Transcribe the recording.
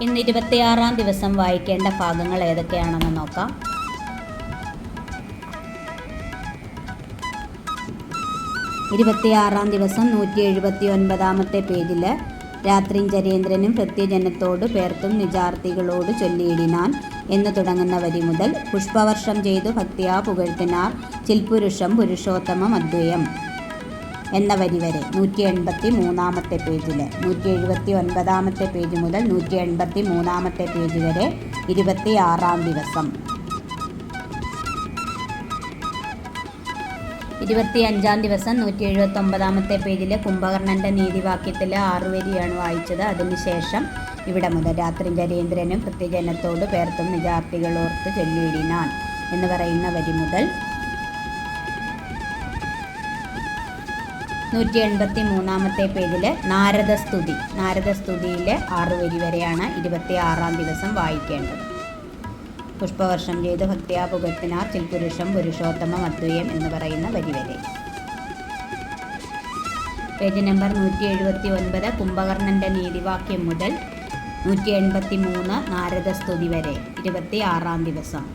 ഇന്ന് 26-ാം ദിവസം വായിക്കേണ്ട ഭാഗങ്ങൾ ഏതൊക്കെയാണെന്ന് നോക്കാം. 26-ാം ദിവസം 179-ാമത്തെ പേജിൽ രാത്രിഞ്ചരേന്ദ്രനും ഭൃത്യജനത്തോട് പേർത്തും നിജാർത്തികളോട് ചൊല്ലിയിടിനാൻ എന്ന് തുടങ്ങുന്ന വരി മുതൽ പുഷ്പവർഷം ചെയ്തു ഭക്തിയാ പുകഴ്ത്തിനാർ ചിൽപുരുഷം പുരുഷോത്തമം അദ്വയം എന്ന വരി വരെ 183-ാമത്തെ പേജിൽ 179-ാമത്തെ പേജ് മുതൽ 183-ാമത്തെ പേജ് വരെ 26-ാം ദിവസം. 25-ാം ദിവസം 179-ാമത്തെ പേജിൽ കുംഭകർണൻ്റെ നീതിവാക്യത്തിൽ 6 വരിയാണ് വായിച്ചത്. അതിനുശേഷം ഇവിടെ മുതൽ രാത്രിഞ്ചരേന്ദ്രനും ഭൃത്യജനത്തോട് പേർത്തും നിജാർത്തികളോർത്ത് ചൊല്ലിയിടിനാൻ എന്ന് പറയുന്ന വരി മുതൽ 183-ാമത്തെ പേജിൽ നാരദസ്തുതിയിലെ 6 വരി വരെയാണ് 26-ാം ദിവസം വായിക്കേണ്ടത്. പുഷ്പവർഷം ചെയ്ത് ഭക്തിയാ പുകഴ്ത്തിനാർ ചിൽപുരുഷം പുരുഷോത്തമം അദ്വയം എന്ന് പറയുന്ന വരി വരെ. പേജ് നമ്പർ 179 കുംഭകർണൻ്റെ നീതിവാക്യം മുതൽ 183 നാരദസ്തുതി വരെ 26-ാം ദിവസം.